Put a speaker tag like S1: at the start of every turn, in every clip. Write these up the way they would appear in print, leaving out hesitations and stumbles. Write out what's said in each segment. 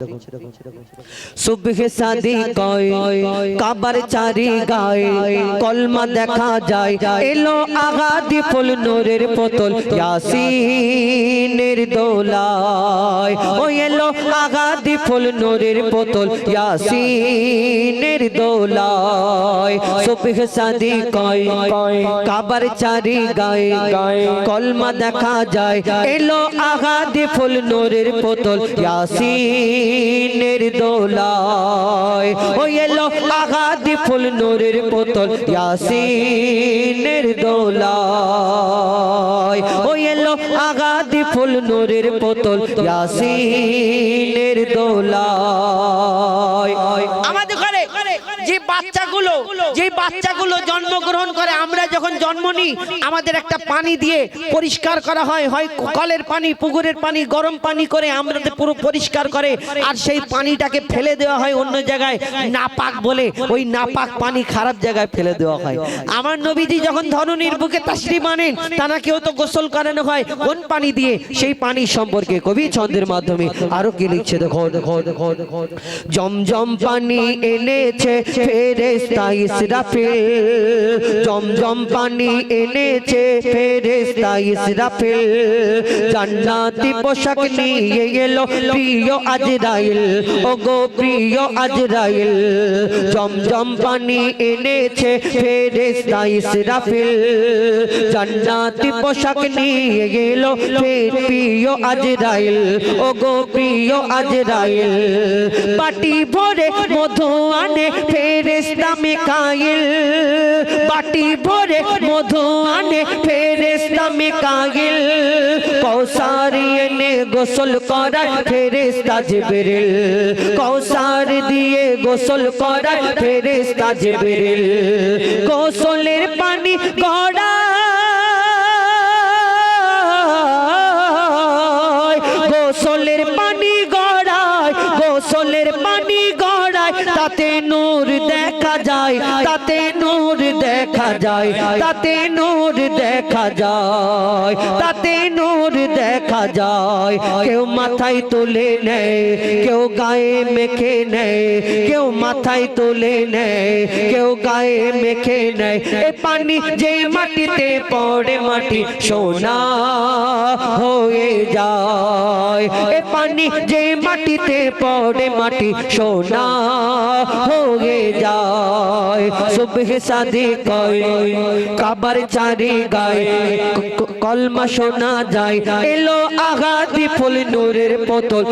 S1: सुबह शादी काबर चारी गाय कलमा देखा जाए एलो आगादी फुल नूरेर पोतल यासीनेर दोलाय ओ एलो आगादी फुल नूरेर पोतल यासीनेर दोलाय सुबह शादी काबर चारी गाय कलमा देखा जाए एलो आगादी फुल नूरेर पोतल यासीनेर दोलाय ओ एलो आगादी फुल नूरेर पोतल यासीनेर दोलाय ओ एलो आगादी फुल नूरेर पोतल यासीनेर दोलाय
S2: আমাদের ঘরে যে বাচ্চাগুলো জন্মগ্রহণ করে আমরা যখন জন্ম নিই আমাদের একটা পানি দিয়ে পরিষ্কার করা হয় কলের পানি পুকুরের পানি গরম পানি করে আমাদের পুরো পরিষ্কার করে আর সেই পানিটাকে ফেলে দেওয়া হয় অন্য জায়গায় নাপাক বলে ওই নাপাক পানি খারাপ জায়গায় ফেলে দেওয়া হয় আমার নবীজি যখন ধরনীর বুকে তাশরীফ আনেন তানাকেও তো গোসল করানো হয় কোন পানি দিয়ে সেই পানি সম্পর্কে কবি ছন্দের মাধ্যমে আরো কি লিখছে দেখো জমজম পানি এনেছে ফেরেশতা ইসরাফিল জমজম পানি এনেছে ফেরেশতা ইসরাফিল জান্নাতি পোশাক নিয়ে এলো প্রিয় আজরাইল ওগো প্রিয় আজরাইল জমজম পানি এনেছে ফেরেশতা ইসরাফিল জান্নাতি পোশাক নিয়ে এলো প্রিয় আজরাইল ওগো প্রিয় আজরাইল বাটি ভরে মধু আনে ফেরেশতা মিকাইল বাটি ভরে মধু আনে ফেরেশতা মিকাইল কৌসার এনে গোসল করায় ফেরেশতা জিবরিল কৌসার দিয়ে গোসল করায় ফেরেশতা জিবরিল গোসলের পানি গড়ায় গোসলের পানি গড়ায় গোসলের পানি গড়ায় তাতে নূর দেখা যায় তাতে নূর দেখা যায় তাতে নূর দেখা যায় তাতে নূর দেখা যায় কেউ মাথায় তুলে নেয় কেউ গায়ে মেখে নেয় কেউ মাথায় তুলে নেয় কেউ গায়ে মেখে নেয় এ পানি যে মাটিতে পড়ে মাটি সোনা হয়ে যায় এ পানি যে মাটিতে পড়ে মাটি সোনা হয়ে যায় সুবহ শাদি কাবার চারি গায় কলমা শোনা যায় এলো আগাদি ফুল নূরের পোতল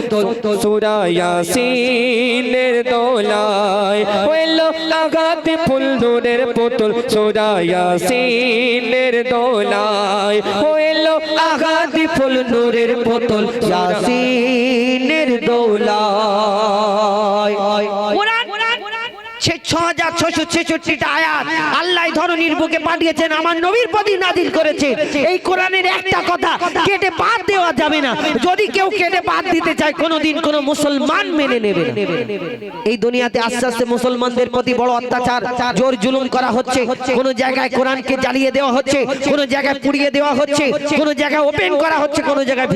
S3: সূরা ইয়াসিনের দোলায় এলো আগাদি ফুল নূরের পোতল সূরা ইয়াসিনের দোলায়
S1: এলো আগাদি ফুল নূরের পোতল ইয়াসিনের দোলায়
S2: সেই ৬৬৬৬টা আয়াত আল্লাহ ধরনীর বুকে পাঠিয়েছেন আমার নবীর প্রতি নাযিল করেছে এই কোরআনের একটা কথা কেটে বাদ দেওয়া যাবে না যদি কেউ কেটে বাদ দিতে চায় কোনোদিন কোনো মুসলমান মেনে নেবে না এই দুনিয়াতে আস্তে আস্তে মুসলমানদের প্রতি বড় অত্যাচার জোর জুলুম করা হচ্ছে কোন জায়গায় কোরআনকে জ্বালিয়ে দেওয়া হচ্ছে কোন জায়গায় পুড়িয়ে দেওয়া হচ্ছে কোন জায়গায় ওপেন করা হচ্ছে কোন জায়গায়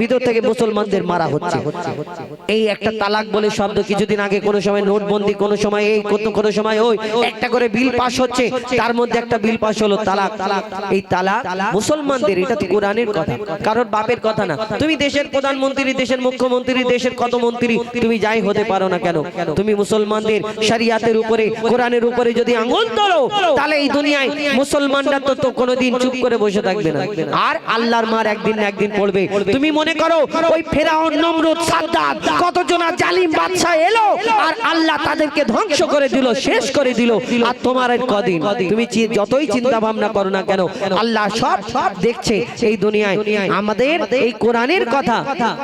S2: ভিতর থেকে মুসলমানদের মারা হচ্ছে এই একটা তালাক বলে শব্দ কিছুদিন আগে কোন সময় নোটবন্দি কোন সময় এই কোন সময় ওই একটা করে বিল পাস হচ্ছে তার মধ্যে একটা বিল পাস হলো তালাক এই তালাক মুসলমানদের এটা তো কোরআনের কথা কারোর বাপের কথা না তুমি দেশের প্রধানমন্ত্রী দেশের মুখ্যমন্ত্রী দেশের কত মন্ত্রী তুমি যাই হতে পারো না কেন তুমি মুসলমানদের শরিয়াতের উপরে কোরআনের উপরে যদি আঙ্গুল তোলো তাহলে এই দুনিয়ায় মুসলমানরা তো কোনোদিন চুপ করে বসে থাকবে না আর আল্লাহর মার একদিন না একদিন পড়বে তুমি মনে করো ওই ফেরাউন নমরুদ সাদ্দাত কতজন জালিম বাদশা এলো আর আল্লাহ তাদেরকে ধ্বংস করে দিল শেষ করে দিল আর তোমার কদিন তুমি যতই চিন্তা ভাবনা করো না কেন আল্লাহ সব দেখছে এই দুনিয়ায় আমাদের এই কোরআনের কথা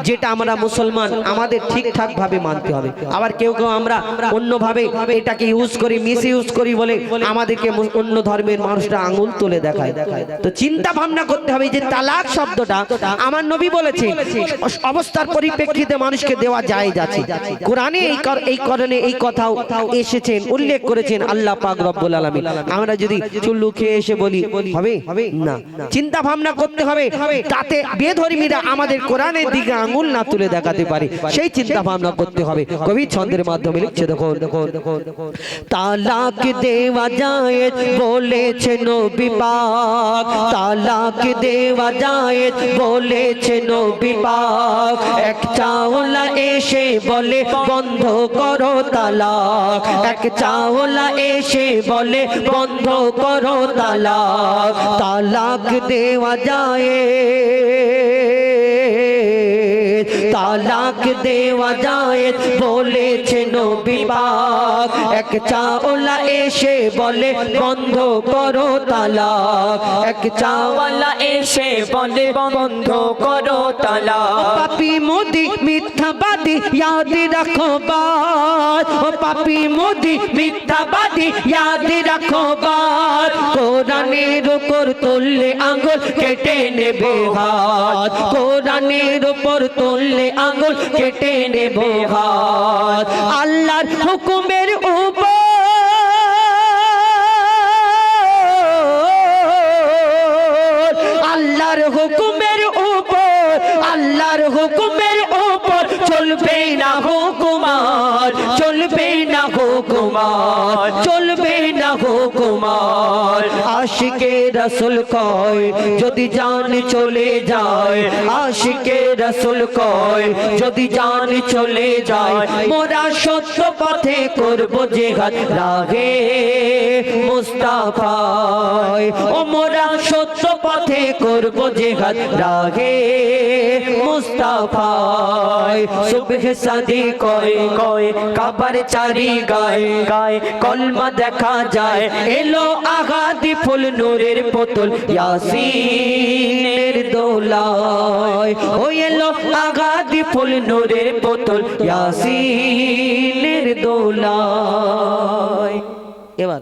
S2: যেটা আমরা মুসলমান আমাদের ঠিকঠাক ভাবে মানতে হবে আবার কেউ আমরা অন্যভাবে এটাকে ইউজ করি মিস ইউজ করি বলে আমাদেরকে অন্য ধর্মের মানুষরা আঙ্গুল তুলে দেখায় তো চিন্তা ভাবনা করতে হবে যে তালাক শব্দটা আমার নবী বলেছে অবস্থার পরিপ্রেক্ষিতে মানুষকে দেওয়া যায় আছে কোরআনে এই কারণে এই কথাও এসেছেন উল্লেখ করেছেন আল্লাহ পাক রব্বুল আলামিন আমরা যদি চুল্লু খেয়ে এসে বলি হবে না চিন্তা ভাবনা করতে হবে তাতে বেধর্মীরা আমাদের কোরআনের দিকে আঙুল না তুলে দেখাতে পারে সেই চিন্তা ভাবনা করতে হবে কবি ছন্দের মাধ্যমে লিখছে দেখো তালাক দেওয়া যায় বলেছে নবী পাক তালাক দেওয়া যায় বলেছে নবী পাক এক চাওলা এসে বলে বন্ধ করো তালাক এক চাওলা এসে বলে বন্ধ করো তালাক তালাক দেওয়া যায় তালাক দেওয়া যায় বলেছে নবী পাক এক চাওলা এসে বলে বন্ধ করো তালাক এক চাওলা
S3: এসে বলে বন্ধ করো তালাক
S2: পাপী মোদি মিথ্যাবাদী याद रखो बात ओ पापी मोदी मिथ्याबादी याद रखो बात কোরআনের উপর তুললে আঙ্গুল কেটে নেবে হাত কোরআনের উপর তুললে আঙ্গুল কেটে নেবে হাত আল্লাহর হুকুমের উপর আল্লাহর হুকুমের উপর আল্লাহর হুকুমের উপর চলবে না হুকুমার চলবে না হুকুমার চলবে না হুকুমার আশিকে রাসূল কয় যদি জান চলে যায় আশিকে রাসূল কয় যদি জান চলে যায় মোরা সত্য পথে করব জিহাদ রাহে মুস্তাফায় ও মোরা সত্য পথে করব জিহাদ রাহে মুস্তাফায় সুবহ সাদি কয় কয় কাবার চারি গায় গায় কলমা দেখা যায় এলো আগাদি ফুল নূরের পুতুল ইয়াসিনের দোলায় ও এলো আগাদি ফুল নূরের পুতুল ইয়াসিনের দোলায় এবার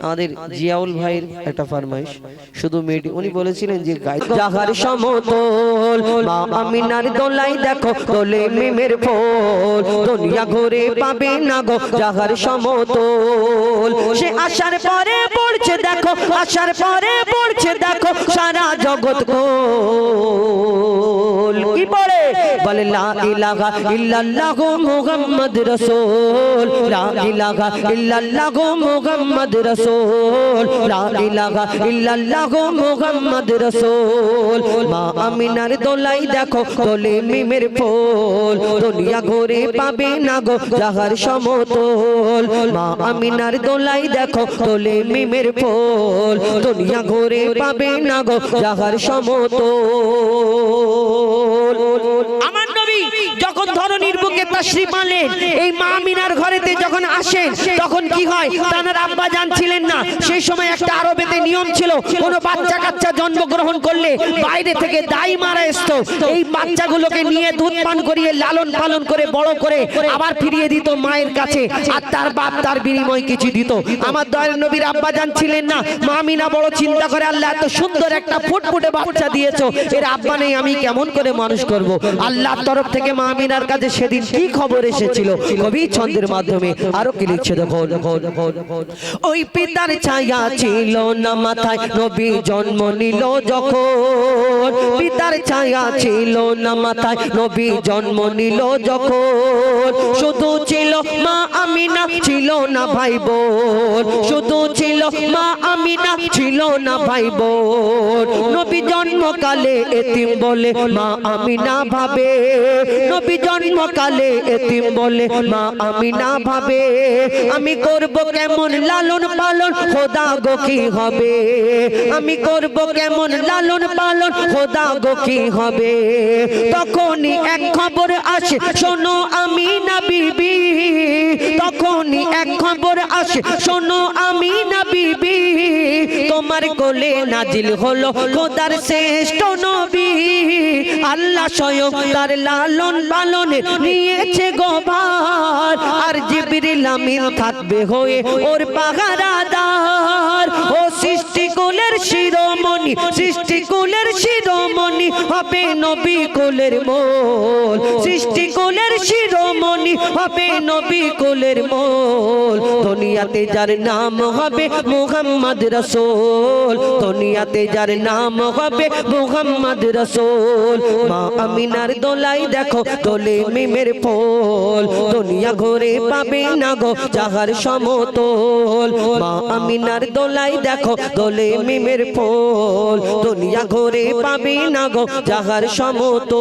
S2: আমাদের জিয়াউল ভাইয়ের একটা ফরমাইশ শুধু মেয়েটি উনি বলেছিলেন যে জাহার সমতল মা আমিনার দোলাই দেখো দোলে মিমের ফুল দুনিয়া ঘুরে পাবে না গো জাহার সমতল সে আসার পরে পড়ছে দেখো আসার পরে পড়ছে দেখো সারা জগৎ গোল কি পড়ে বলে লা ইলাহা ইল্লাল্লাহু মুহাম্মদ রাসূল লা ইলাহা ইল্লাল্লাহু মুহাম্মদ রাসূল লা ইলাহা ইল্লাল্লাহু মুহাম্মদ রাসূল মা আমিনার দোলাই দেখো দোলে মিমের ফুল দুনিয়া ঘুরে পাবে না গো জাহার সমতল মা আমিনার দোলাই দেখো দোলে মিমের ফুল দুনিয়া ঘুরে পাবে না গো জাহার সমতল আমার নবী যখন ধরনীর বুকে তাশরীফ আনলেন এই মা আমিনার ঘরেতে যখন আসেন তখন কি হয় তার আব্বা জান ছিলেন না সেই সময় একটা আরবেতে নিয়ম ছিল কোন বাচ্চা কাচ্চা জন্মগ্রহণ করলে বাইরে থেকে দাই মারা আসতো এই বাচ্চাগুলোকে নিয়ে দুধ পান করিয়ে লালন পালন করে বড় করে আবার ফিরিয়ে দিত মায়ের কাছে আর তার বাপ তার বিনিময় কিছু দিত আমার দয়ার নবীর আব্বা জান ছিলেন না মা আমিনা বড় চিন্তা করে আল্লাহ এত সুন্দর একটা ফুটফুটে বাচ্চা দিয়েছো এর আব্বা নেই আমি কেমন করে মানুষ করব আল্লাহর তরফ থেকে মা আমিনার কাছে সেদিন কি খবর এসেছিল কবি ছন্দের মাধ্যমে আরো কি লিখছে দেখো ওই পিতার ছায়া ছিল না মাথায় নবী জন্ম নিল যখন পিতার ছায়া ছিল না মাথায় নবী জন্ম নিল যখন শুধু ছিল মা আমিনা ছিল না ভাই বোন শুধু ছিল মা আমিনা ছিল না ভাই বোন নবী জন্মকালে এতিম বলে মা আমিনা ভাবে নবী জন্মকালে এতিম বলে মা আমিনা ভাবে আমি করব কেমন লালন পালন খোদা গো কি হবে আমি করব কেমন লালন পালন খোদা গো কি হবে তখনই এক খবর আসে শোনো আমিনা বিবি তখনই এক খবর আসে শোনো আমিনা বিবি তোমার কোলে নাজিল হলো খোদার শ্রেষ্ঠ নবী আল্লাহ স্বয়ং তার লালন পালনে নিয়েছে গোভার আর জিবরিল আমিন থাকবে হয়ে ওর পাহারাদার ও সৃষ্টিকুলের শিরোমণি সৃষ্টিকুলের শিরোমণি
S1: হবে নবী কুলের মোল, সৃষ্টি কুলের শিরোমণি হবে নবী কুলের মোল। দুনিয়াতে যার নাম হবে মুহাম্মদ রাসূল, দুনিয়াতে যার নাম হবে মুহাম্মদ রাসূল। মা আমিনার দোলাই দেখো দোলে মিমের ফুল, দুনিয়া ঘুরে পাবে না গো যাহার সমতল। মা আমিনার দোলাই দেখো দোলে মিমের ফুল, দুনিয়া ঘুরে পাবে না গো যাহার সমতল।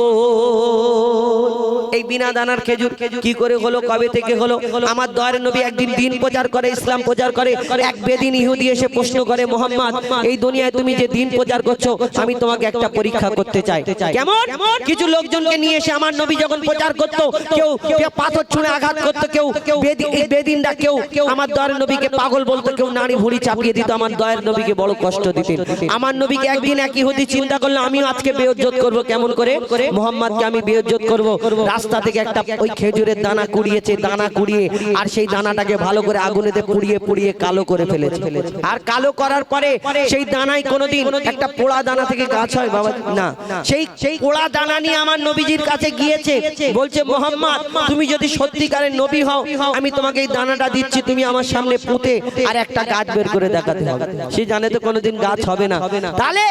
S1: এই বিনা দানার খেজুর কি করে হলো, কবে থেকে হলো? আমার দয়ার নবী একদিন দিন প্রচার করে, ইসলাম প্রচার করে। এক বেদিন ইহুদি এসে প্রশ্ন করে, মোহাম্মদ এই দুনিয়ায় তুমি যে দিন প্রচার করছো, আমি তোমাকে একটা পরীক্ষা করতে চাই। কেমন? কিছু লোকজনকে নিয়ে এসে আমার নবী যখন প্রচার করতো, কেউ কেউ পাথর ছুঁড়ে আঘাত করতো, কেউ বেদিনরা কেউ আমার দয়ার নবীকে পাগল বলতো, কেউ নাড়ি ভুড়ি চাপিয়ে দিত, আমার দয়ার নবীকে বড় কষ্ট দিতেন। আমার নবীকে একদিন এক ইহুদি চিন্তা করলো, আমিও আজকে বেইজ্জত করব। কেমন করে? মোহাম্মদকে আমি বেইজ্জত করব। রাস্তা থেকে একটা ওই খেজুরের দানা কুড়িয়েছে, দানা কুড়িয়ে আর সেই দানাটাকে ভালো করে আগুনেতে পুড়িয়ে পুড়িয়ে কালো করে ফেলেছে। আর কালো করার পরে সেই দানায় কোনোদিন একটা পোড়া দানা থেকে গাছ হয় বাবা? না। সেই পোড়া দানা নিয়ে আমার নবীজির কাছে গিয়েছে, বলছে মোহাম্মদ তুমি যদি সত্যিকারের নবী হও, আমি তোমাকে এই দানাটা দিচ্ছি, তুমি আমার সামনে পুঁতে আর একটা গাছ বের করে দেখাতে হবে। সে জানে তো কোনোদিন গাছ হবে না। তাহলে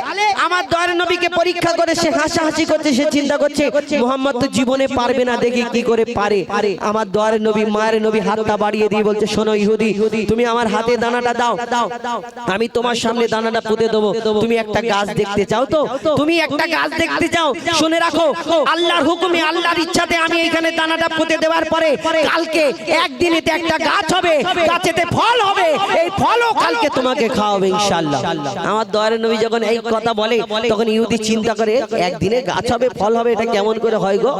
S1: আমার দয়ার নবীকে পরীক্ষা করে সে হাসাহাসি করছে, সে চিন্তা করছে মোহাম্মদ তো জীবনে পারবে না, দেখি কি করে পারে। আমার দয়ার নবী মায়ের নবী হাতটা বাড়িয়ে দিয়ে বলছে, শোনো ইহুদি, তুমি আমার হাতে দানাটা দাও, আমি তোমার সামনে দানাটা পুঁতে দেবো। তুমি একটা গাছ দেখতে চাও তো? তুমি একটা গাছ দেখতে চাও? শুনে রাখো, আল্লাহর হুকুমে আল্লাহর ইচ্ছাতে আমি এখানে দানাটা পুঁতে দেওয়ার পরে কালকে একদিনেতে একটা গাছ হবে, গাছেতে ফল হবে, এই ফলও কালকে তোমাকে খাওয়াবে ইনশাআল্লাহ। আমার দয়ার নবী যখন এই কথা বলে, তখন ইহুদি চিন্তা করে একদিনে গাছ হবে, ফল হবে, এটা কেমন করে হয় গো?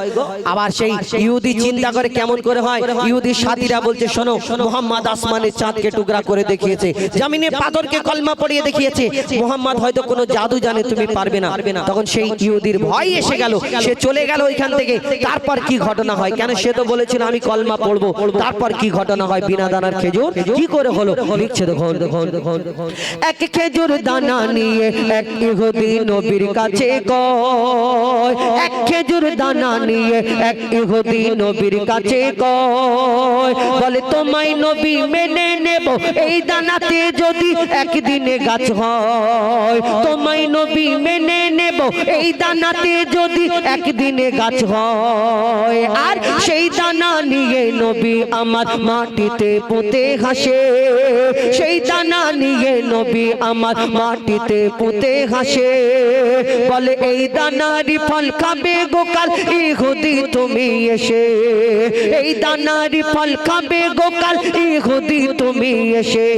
S1: আবার সেই ইহুদি চিন্তা করে কেমন করে হয়। ইহুদির সাথীরা বলছে, শোনো মুহাম্মদ আসমানের চাঁদকে টুকরা করে দেখিয়েছে, জমিনে পাথরকে কলমা পড়িয়ে দেখিয়েছে, মুহাম্মদ হয়তো কোনো জাদু জানে, তুমি পারবে না। তখন সেই ইহুদির ভয় এসে গেল, সে চলে গেল ওইখান থেকে। তারপর কি ঘটনা হয়, কেন সে তো বলেছিল আমি কলমা পড়বো, তারপর কি ঘটনা হয় বিনা দানার খেজুর কি করে হলো লিখছে দেখুন। এক খেজুর দানা নিয়ে এক ইহুদি নবীর কাছে কয়, এক খেজুর দানা নিয়ে এক ইহুদি নবীর কাছে কয়, বলে তোমায় নবী মেনে নেব এই দানাতে যদি একদিনে গাছ হয়, তোমায় নবী মেনে নেব এই দানাতে যদি একদিনে গাছ হয়। আর সেই দানা নিয়ে নবী আমার মাটিতে পুঁতে হাসে, সেই দানা নিয়ে নবী আমার মাটিতে পুঁতে হাসে, বলে এই দানারই ফল খাবে গোকাল ইহুদি তুমি এসে, এই দানারই ফল খাবে গোকাল ইহুদি তুমি এসে।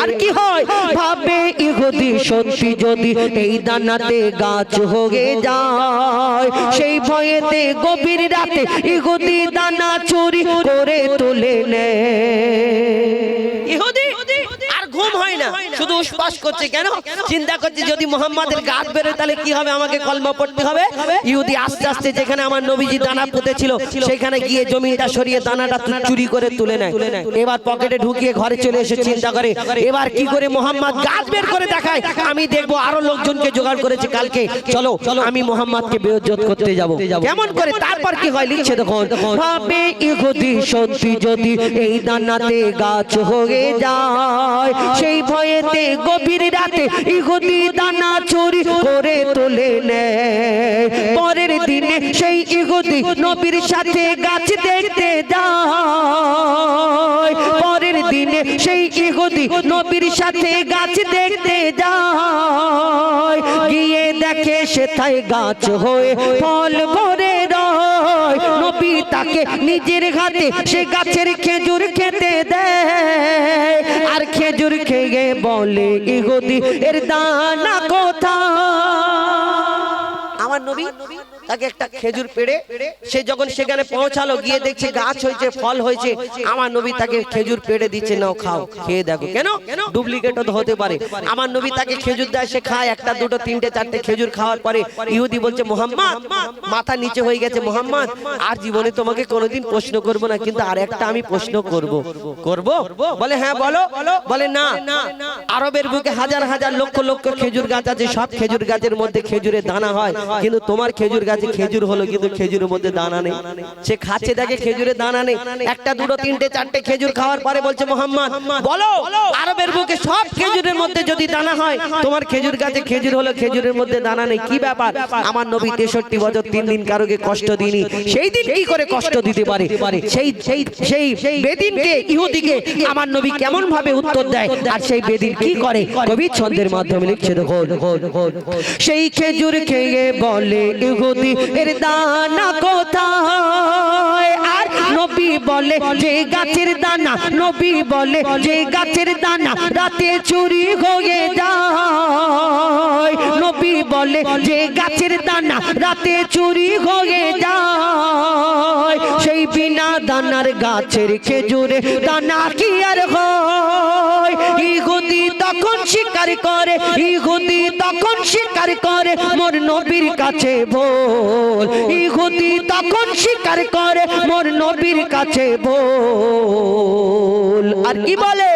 S1: আর কি হয় ভাবে ইহুদি, সত্যি যদি এই দানাতে গাছ হয়ে যায়, সেই ভয়েতে গভীর রাতে ইহুদি দানা চুরি করে তুলে নেয়। ইহুদি আর ঘুম হয় না, শুধু উসপাস করছে। কেন? চিন্তা করছে যদি মুহাম্মাদের গাছ বেরোয় তাহলে কি হবে, আমাকে কলমা পড়তে হবে। ইহুদি আস্তে আস্তে যেখানে আমার নবীজি দানা পুঁতেছিল সেখানে গিয়ে জমিটা সরিয়ে দানাটা চুরি করে তুলে নেয়। এবার পকেটে ঢুকিয়ে ঘরে চলে এসে চিন্তা করে এবার কি করে মুহাম্মদ গাছ বের করে দেখায়, আমি দেখবো। আরো লোকজনকে জোগাড় করেছে, কালকে চলো আমি মুহাম্মদকে বেইজ্জত করতে যাব। কেমন করে? তারপর কি হয় লিখছে দেখুন। ভাবে ইহুদি সত্যি যদি এই দানাতে গাছ হয়ে যায়, সেই ভয়েতে গভীর রাতে ইহুদি দানা চুরি করে তুলে নেয়। পরের দিনে সেই ইহুদি নবীর সাথে গাছ দেখতে যায়, পরের দিনে সেই ইহুদি নবীর সাথে গাছ দেখতে যায়, গিয়ে দেখে সেথায় গাছ হয়ে ফল ভরে রয়। নবী তাকে নিজের হাতে সে গাছের খেজুর খেতে দেয়, আর খেজুর খেয়ে বলে ইহুদি এর দানা কোথায়? আমার নবী তাকে একটা খেজুর পেড়ে সে যখন সেখানে পৌঁছালো, গিয়ে দেখছে গাছ হয়েছে, ফল হয়েছে। আমার নবী তাকে খেজুর পেড়ে দিচ্ছে, নাও খাও, খেয়ে দেখো। কেন? ডুপ্লিকেটও তো হতে পারে। আমার নবী তাকে খেজুর দেয়, সে খায়। একটা দুটো তিনটে চারটে খেজুর খাওয়ার পরে ইহুদি বলছে, মোহাম্মদ, মাথা নিচে হয়ে গেছে মোহাম্মদ, আর জীবনে তোমাকে কোনোদিন প্রশ্ন করব না, কিন্তু আর একটা আমি প্রশ্ন করব। বলে হ্যাঁ বলো। বলে না, আরবের বুকে হাজার হাজার লক্ষ লক্ষ খেজুর গাছ আছে, সব খেজুর গাছের মধ্যে খেজুরের দানা হয়, কিন্তু তোমার খেজুর গাছে খেজুর হলো কিন্তু খেজুরের মধ্যে দানা নেই। সে খাচ্ছে, দেখে খেজুরের দানা নেই। একটা দুটো তিনটে চারটে খেজুর খাওয়ার পরে বলছে, মোহাম্মদ বলো, আরবের বুকে সব খেজুরের মধ্যে যদি দানা হয়, তোমার খেজুর গাছে খেজুর হলো, খেজুরের মধ্যে দানা নেই, কি ব্যাপার? আমার নবী 63 বছর 3 দিন কারোকে কষ্ট দিইনি, সেই দিন কি করে কষ্ট দিতে পারে? সেই বেদিনকে, ইহুদিকে আমার নবী কেমন ভাবে উত্তর দেয়, আর সেই বেদিন কি করে? কবি ছন্দের মাধ্যমে লিখছে, দেখো, সেই খেজুর খেয়ে বলে ইহুদি, এর দানা কোথায়? আর নবী বলে যে গাছের দানা, নবী বলে যে গাছের দানা রাতে চুরি হয়ে যায়। নবী বলে যে গাছের দানা রাতে চুরি হয়ে যায়। সেই বিনা দানার গাছের খেজুরে দানা কি আর হয়? ইহুদি তখন স্বীকার করে, ইহুদি তখন স্বীকার করে, মোর নবীর কাছে বল। ইহুদি তখন স্বীকার করে, মোর নবীর কাছে বল। আর কি বলে?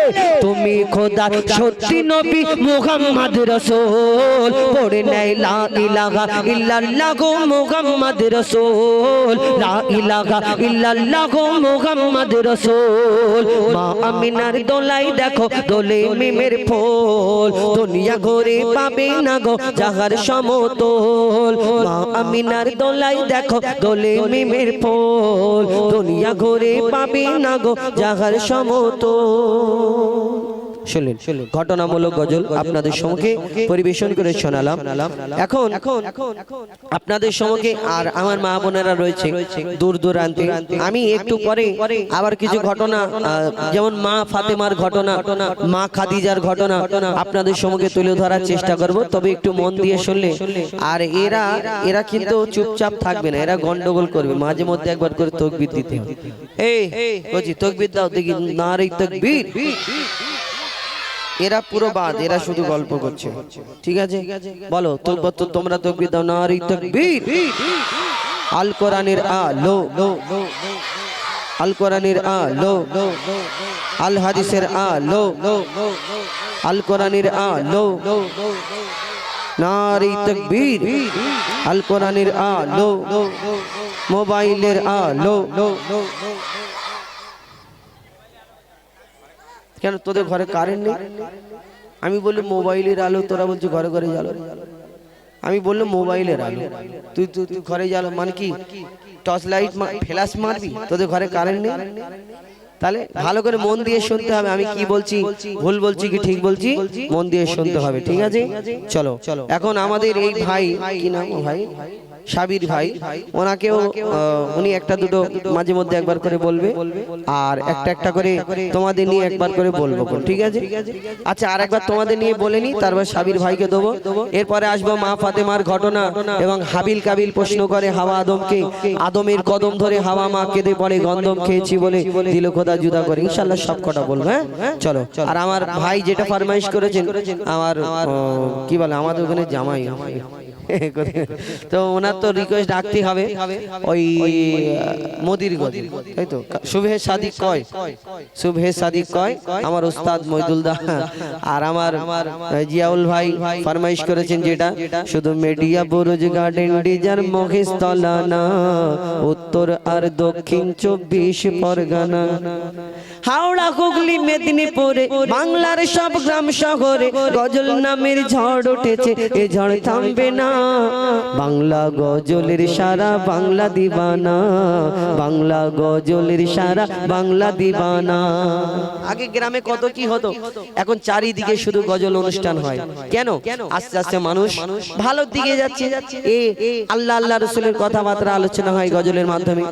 S1: তুমি খোদা সত্যি নবী মুহাম্মদ রাসূল, পড়ে নাই লা ইলাহা ইল্লাল্লাহ মুহাম্মদ রাসূল, লা ইলাহা ইল্লাল্লাহ মুহাম্মদ রাসূল। মা আমিনার দোলাই দেখো, দোলে মিমের ফুল, দুনিয়া ঘুরে পাবে না গো জাহার সমতল। মা আমিনার দোলাই দেখো, দোলে মিমের ফুল, দুনিয়া ঘুরে পাবে না গো জাহার সমতল। শুনলেন ঘটনামূলক গজল আপনাদের সম্মুখে পরিবেশন করে শোনালাম। এখন আপনাদের সম্মুখে আর আমার মা বোনেরা রয়েছে দূর দূরান্তে, আমি একটু পরে আবার কিছু ঘটনা, যেমন মা ফাতেমার ঘটনা, মা খাদিজার ঘটনা আপনাদের সম্মুখে তুলে ধরার চেষ্টা করব, তবে একটু মন দিয়ে শুনলে। আর এরা কিন্তু চুপচাপ থাকবে না, এরা গন্ডগোল করবে, মাঝে মধ্যে একবার করে তাকবীর দিতে হবে। এই বলছি তাকবীর দাও দেখি, নারে তাকবীর। এরা পুরো বাদ, এরা শুধু গল্প করছে, ঠিক আছে? বলো তোমরা তাকবীর দাও, নারে তাকবীর। আল কোরআনের আলো, আল কোরআনের আলো, আল হাদিসের আলো, আল কোরআনের আলো, নারে তাকবীর। আল কোরআনের আলো, মোবাইলের আলো। কেন তোদের ঘরে কারেন্ট নেই? আমি বললাম মোবাইলের আলো, তোরা বলছো ঘরে ঘরে জ্বালো। আমি বললাম মোবাইলের আলো, তুই ঘরে জ্বালো মানে কি? টর্চ লাইট ফ্ল্যাশ মারবি? তোদের ঘরে কারেন্ট নেই? তাহলে ভালো করে মন দিয়ে শুনতে হবে, আমি কি বলছি, ভুল বলছি কি ঠিক বলছি, মন দিয়ে শুনতে হবে, ঠিক আছে? চলো এখন আমাদের এই ভাই, কি নাম ভাই? সাবির ভাই, ওনাকেও উনি একটা দুটো মাঝে মধ্যে একবার করে বলবে, আর একটা করে তোমাদের নিয়ে একবার করে বলবো, ঠিক আছে? আচ্ছা, আর একবার তোমাদের নিয়ে বলে নি, তারপর সাবির ভাইকে দেবো। এরপরে আসবো মা ফাতেমার ঘটনা, এবং হাবিল কাবিল প্রশ্ন করে হাওয়া আদমকে, আদমের কদম ধরে হাওয়া মা কেঁদে পড়ে, গন্ধম খেয়েছি বলে দিল খোদা জুদা করে। ইনশাআল্লাহ সব কটা বলবো, হ্যাঁ? চলো। আর আমার ভাই যেটা ফরমাইশ করেছেন, আমার কি বলে, আমাদের ওখানে জামাই, তো ওনার তো রিকোয়েস্ট রাখতে হবে, ওই মোদির গদি, তাই তো? শুভে সাদিক কয়, শুভে সাদিক কয় আমার উস্তাদ মইদুলদা। আর আমার জিয়াউল ভাই ফরমাইশ করেছেন যেটা, শুধু মিডিয়া বুরুজ গার্ডেন ডিজার মহেশতলা না, উত্তর আর দক্ষিণ 24 পরগনা, হাওড়া হুগলি মেদিনীপুরে, বাংলার সব গ্রাম শহরে গজল নামের ঝড় উঠেছে, এ ঝড় থামবে না। বাংলা গজলের সারা বাংলা দিবানা, বাংলা গজলের সারা বাংলা দিবানা। আগে গ্রামে কত কি হতো, এখন চারিদিকে শুধু গজল অনুষ্ঠান হয়। কেন? আস্তে আস্তে মানুষ ভালোর দিকে যাচ্ছে। আল্লাহ আল্লাহ রসুলের কথাবার্তা আলোচনা হয় গজলের মাধ্যমে,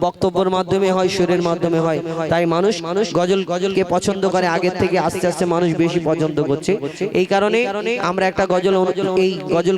S1: বক্তব্যের মাধ্যমে হয়, সুরের মাধ্যমে হয়, তাই মানুষ গজলকে পছন্দ করে আগের থেকে। আস্তে আস্তে মানুষ বেশি পছন্দ করছে, এই কারণে আমরা একটা গজল, এই গজল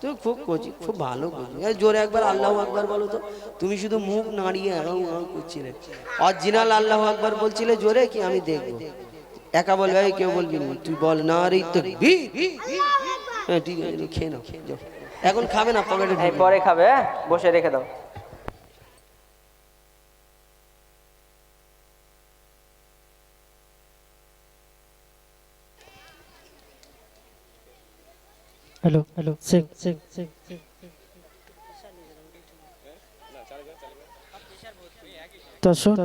S1: তুই খুব কচি, খুব ভালো কচি। এই জোরে একবার আল্লাহু আকবার বলো তো। তুমি শুধু মুখ নাড়িয়ে করছিলে। অরিজিনাল আল্লাহু আকবার বলছিলে জোরে কি আমি দেখবো? একা বলবে, এই কেউ বলবি না, তুই বল না রে তাকবীর। হ্যাঁ ঠিক আছে, খেয়ে নাও, যাও। এখন খাবে না, পকেটে
S3: এই পরে খাবে, হ্যাঁ? বসে রেখে দাও।
S2: Hello hello check check check check দর্শক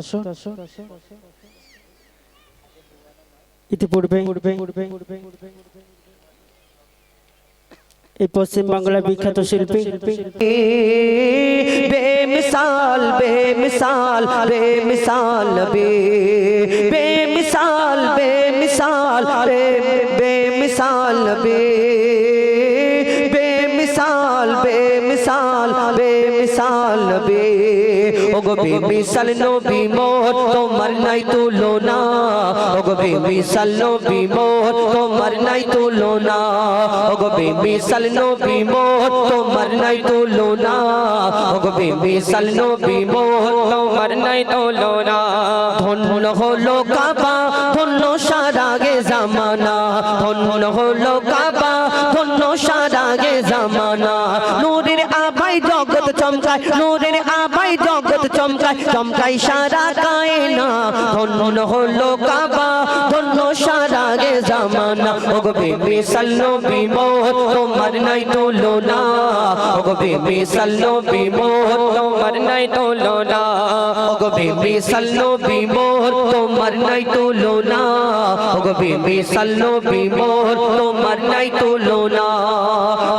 S2: ইতিপূর্বে এই পশ্চিম বাংলার বিখ্যাত শিল্পী
S1: বেমিসাল বেমিসাল বেমিসাল বেমিসাল বেমিসাল বেমিসাল বেমিসাল বেমিসাল বেমিসাল ওগো বেমিসাল নবী মোর তোমার নাই তুলনা ওগো বেমিসাল নবী মোর তোমার নাই তুলনা ওগো বেমিসাল নবী মোর তোমার নাই তুলনা ওগো বেমিসাল নবী মোর তোমার নাই তুলনা ধন্য হলো কাবা ধন্য সারাগে জামানা ধন্য হলো কাবা ধন্য সারাগে জামানা নূরের আভায় জগৎ চমকায় নূরের আভায় জগৎ চমকায় চমকায় সারা কায়না ধন্য হলো কাবা ধন্য সারাগে জামানা ওগো বেমিসাল নবী মোর তোমার নাই তুলনা ওগো বেমিসাল নবী মোর তোমার নাই তুলনা ওগো বেমিসাল নবী মোর তোমার নাই তুলনা ওগো বেমিসাল নবী মোর তোমার নাই তুলনা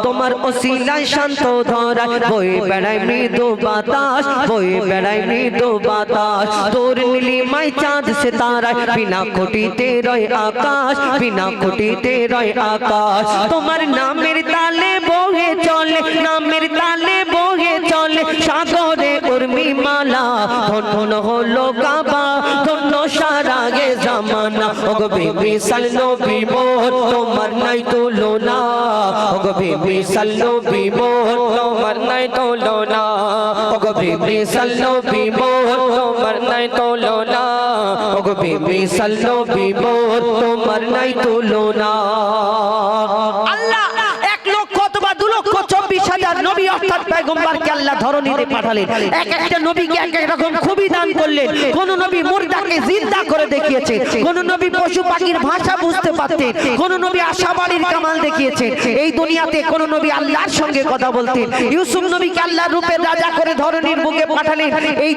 S1: তোমার ওসিলায় শান্ত ধরা বয়ে বেড়ায় মৃদু বাতাস বয়ে বেড়ায় মৃদু বাতাস তোর নীলিমায় চাঁদ সে তারায় বিনা কোটিতে রয় আকাশ বিনা কোটিতে রয় আকাশ তোমার নামের তালে বহে চলে নামের তালে বহে চলে সাগরে উর্মি মালা ধন্য হলো কাবা ধন্য সারাগে জামানা ওগো বেমিসাল নবী মোর তোমার নাই তুলনা ওগো বেমিসাল নবী মোর তোমার নাই তুলনা ওগো বেমিসাল নবী মোর তোমার নাই তুলনা ওগো বেমিসাল নবী মোর তোমার নাই তুলনা
S2: আল্লাহ 1,24,000 নবী অর্থাৎ পয়গম্বরকে আল্লাহ ধরনীতে পাঠালেন এক একটা নবীকে এক এক রকম খুবই দান করলেন কোন নবী মুর্দাকে জিন্দা করে দেখিয়েছে কোন নবী পশু পাখির ভাষা বুঝতে পারতেন কোন নবী আশাবাড়ির কামাল দেখিয়েছেন এই দুনিয়াতে কোন নবী আল্লাহর সঙ্গে কথা বলতেন ইউসুফ নবীকে আল্লাহর রূপে রাজা করে ধরনীর বুকে পাঠালেন এই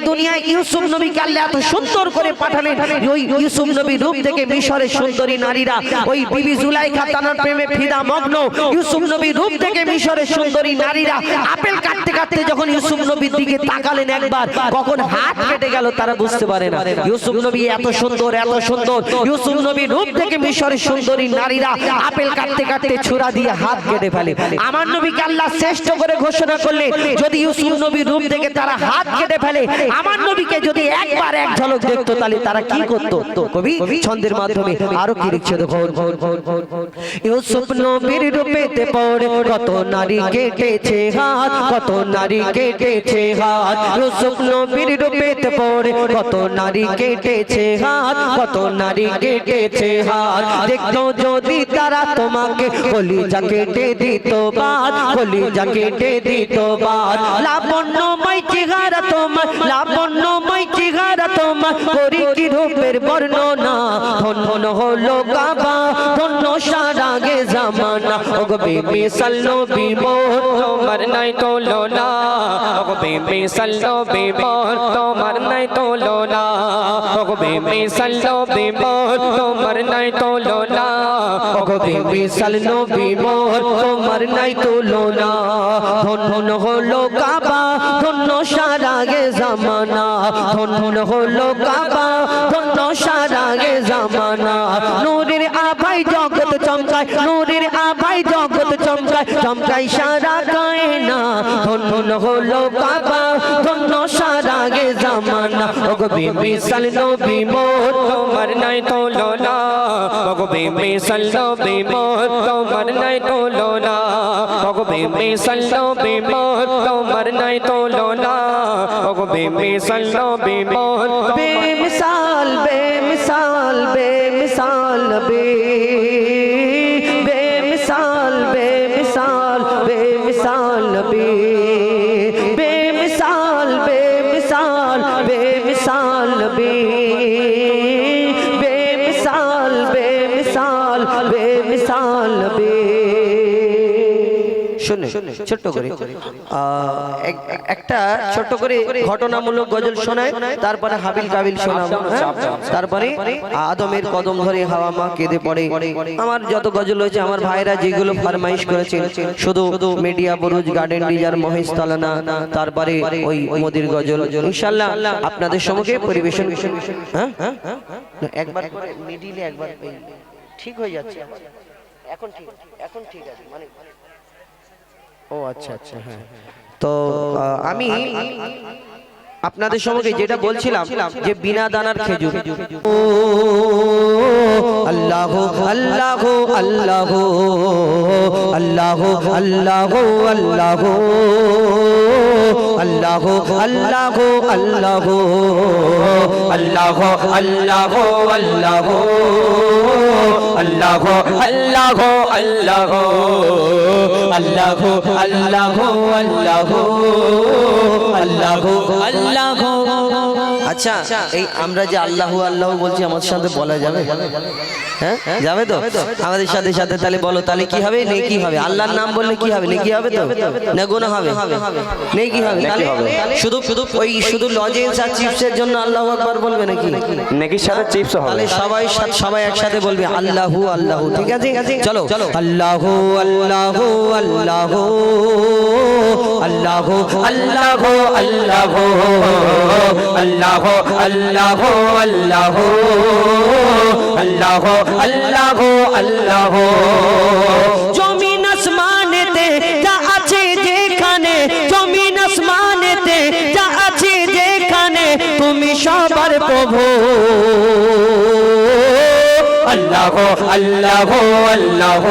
S2: দুনিয়ায় ইউসুফ নবীকে আল্লাহ এত সুন্দর করে পাঠালেন ওই ইউসুফ নবীর রূপ থেকে মিশরের সুন্দরী নারীরা ওই বিবি জুলাইখা তার প্রেমে ফিদা মগ্ন ইউসুফ নবীর রূপ থেকে মিশরের সুন্দরী নারীরা আপেল কাটতে কাটতে যখন ইউসুফ নবীর দিকে তাকালেন একবার কখন হাত কেটে গেল তারা বুঝতে পারে না ইউসুফ নবী এত সুন্দর ইউসুফ নবীর রূপ থেকে মিশরের সুন্দরী নারীরা আপেল কাটতে কাটতে ছুরা দিয়ে হাত কেটে ফেলে আমার নবীকে আল্লাহ শ্রেষ্ঠ করে ঘোষণা করলে যদি ইউসুফ নবীর রূপ থেকে তারা হাত কেটে ফেলে আমার নবীকে যদি একবার এক ঝলক দেখতো তাহলে তারা কি করতো কবি ছন্দের মাধ্যমে আরো কি লিখছে দেখো ইউসুফ নবীর রূপেতে পড়ে কত নারী কেটেছে হাত কত নারী কেটেছে হাত ইউসুফ নবীর রূপেতে পড়ে কত নারী কেটেছে হাত কত নারী কেটেছে হাত দেখতো যদি তারা তোমাকে কলিজা কেটে দিত বাদ কলিজা কেটে দিত বাদ লাবণ্যময় চেহারা তোমার লাবণ্যময় চেহারা তোমার করি কি রূপের বর্ণনা ধন্য হলো কাবা ধন্য সারাগে জামানা ওগো বেমিসাল নবী মোর তোমার নাই তুলনা ওগো বেমিসাল নবী মোর তোমার নাই তুলনা ওগো বেমিসাল নবী মোর তোমার নাই তুলনা ওগো বেমিসাল নবী মোর তোমার নাই তুলনা ধন্য হলো কাবা ধন্য সারাগে জামানা ধন্য হলো কাবা ধন্য সারাগে জামানা নূরের আভায় জগৎ চমকায় নূরের আভায় জগৎ চমকায় চমকায় সারা কায়না ধন্য হলো কাবা ধন্য সারাগে জামানা
S1: জামানা ওগো বেমিসাল নবী মোর
S3: তোমার নাই তুলনা ওগো বেমিসাল নবী মোর তোমার নাই তুলনা ওগো বেমিসাল নবী মোর তোমার নাই তুলনা ওগো বেমিসাল নবী মোর
S1: বেমিসাল বেমিসাল বেমিসাল বেমিসাল বেমিসাল বেমিসাল বেমিসাল বেমিসাল বেমিসাল বেমিসাল বেমিসাল বেমিসাল শুনে ছোট্ট করে একটা ছোট্ট করে ঘটনামূলক গজল শোনায়, তারপরে হাবিল কাবিল শোনাবো, তারপরে আদমের কদম ধরে হাওয়া মা কেঁদে পড়ে। আমার যত গজল হয়েছে আমার ভাইরা যেগুলো ফরমাইশ করেছে, শুধু মিডিয়া বুরুজ গার্ডেন ডিজার মহেশ তালানা, তারপরে ওই মোদির গজল ইনশাআল্লাহ আপনাদের সম্মুখে পরিবেশন। হ্যাঁ একবার করে মিডিলে একবার ঠিক হয়ে যাচ্ছে, এখন ঠিক আছে মানে। ও আচ্ছা আচ্ছা, হ্যাঁ। তো আমি আপনাদের সম্মুখে যেটা বলছিলাম যে বিনা দানার খেজুর। ও আল্লাহ আল্লাহ আল্লাহ আল্লাহ আল্লাহ আল্লাহ আল্লাহ আল্লাহ আল্লাহ
S3: আল্লাহ আল্লাহ আল্লাহ আল্লাহ আল্লাহ আল্লাহ আল্লাহ আল্লাহ আল্লাহ আল্লাহ।
S1: আচ্ছা, এই আমরা যে আল্লাহু আল্লাহু বলছি আমার সাথে বলা যাবে? হ্যাঁ যাবে তো? আমাদের সাথে সাথে তাহলে বলো, তাহলে কি হবে? নেকি হবে। আল্লাহর নাম বললে কি হবে? নেকি হবে তো না গুনাহ হবে? নেকি হবে। তাহলে শুধু শুধু লজেন্স আর চিপসের জন্য আল্লাহু আকবার বলবে নাকি?
S3: নেকির সাথে চিপস হবে।
S1: তাহলে সবাই একসাথে বলবে আল্লাহু আল্লাহু। ঠিক আছে, চলো আল্লাহু আল্লাহু আল্লাহু আল্লাহু আল্লাহু আল্লাহু
S3: আল্লাহ আল্লাহ আল্লাহ আল্লাহ আল্লাহ আল্লাহ।
S1: জমিন আসমানেতে যা আছে যেখানে, জমিন আসমানেতে যা আছে যেখানে, তুমি সবার প্রভু।
S3: আল্লাহ আল্লাহ আল্লাহ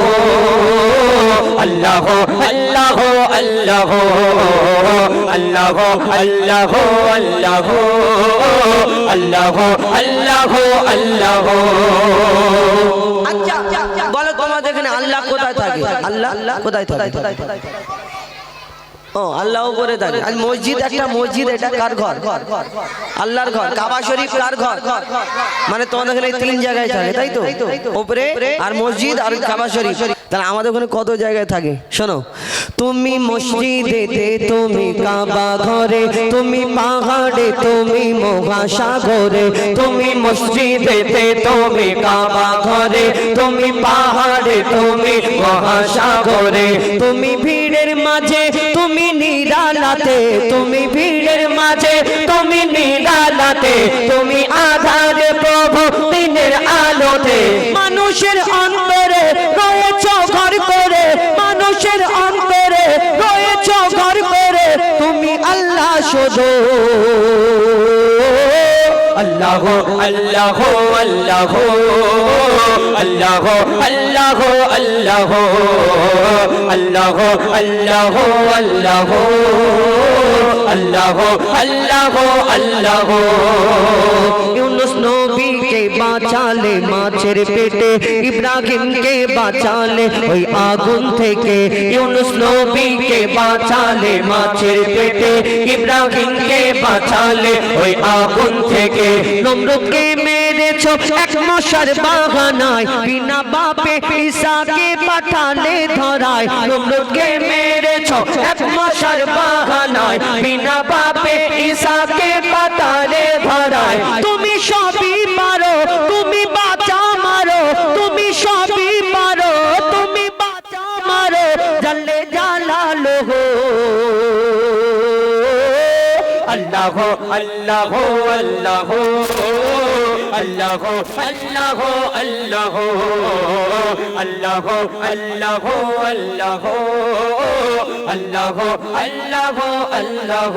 S3: আল্লাহ আল্লাহ আল্লাহ আল্লাহ আল্লাহ আল্লাহ আল্লাহ আল্লাহ আল্লাহ।
S1: আচ্ছা বলো তোমাদের এখানে আল্লাহ কোথায় থাকে? আল্লাহ কোথায় থাকে? ও আল্লাহ উপরে থাকে। আর মসজিদ, একটা মসজিদ, এটা কার ঘর? আল্লাহর ঘর। কাবা শরীফ কার ঘর? মানে তোমাদের এখানে তিন জায়গায় থাকে, তাই তো? উপরে আর মসজিদ আর কাবা শরীফ। তাহলে আমাদের ওখানে কত জায়গায় থাকে শোনো। তুমি মসজিদেতে, তুমি কাবা ঘরে, তুমি পাহাড়ে, তুমি মহাসাগরে। তুমি মসজিদেতে, তুমি কাবা ঘরে, তুমি পাহাড়ে, তুমি মহাসাগরে। তুমি ভিড়ের মাঝে, তুমি নিরালাতে, তুমি ভিড়ের মাঝে, তুমি নিরালাতে, তুমি আধারে প্রভু দিনের আলোতে। মানুষের অন্তরে রয়েছ ঘর করে, মানুষের অন্তরে রয়েছ ঘর করে, তুমি আল্লাহ শুধু।
S3: আল্লাহ আল্লাহ আল্লাহ আল্লাহ আল্লাহ আল্লাহ আল্লাহ আল্লাহ আল্লাহ আল্লাহ আল্লাহ আল্লাহ।
S1: ইউনুস নবীকে বাঁচালে মাছের পেটে, ইব্রাহিমকে বাঁচালে ওই আগুন থেকে। ইউনুস নবীকে বাঁচালে মাছের পেটে, ইব্রাহিমকে বাঁচালে ওই আগুন থেকে। নমরুদকে মেরেছো এক মশার বাগানায়, বিনা বাপে ঈসাকে পাঠালে ধরায়। নমরুদকে মেরেছো এক মশার বাগানায়, বিনা বাপে ঈসাকে পাঠালে ধরায়। তুমি সবই পারো, তুমি বাঁচা মারো, তুমি সবই পারো, তুমি বাঁচা মারো, জাল্লে জালালুহু।
S3: আল্লাহ আল্লাহ আল্লাহ আল্লাহ আল্লাহ আল্লাহ আল্লাহ আল্লাহ আল্লাহ আল্লাহ আল্লাহ আল্লাহ।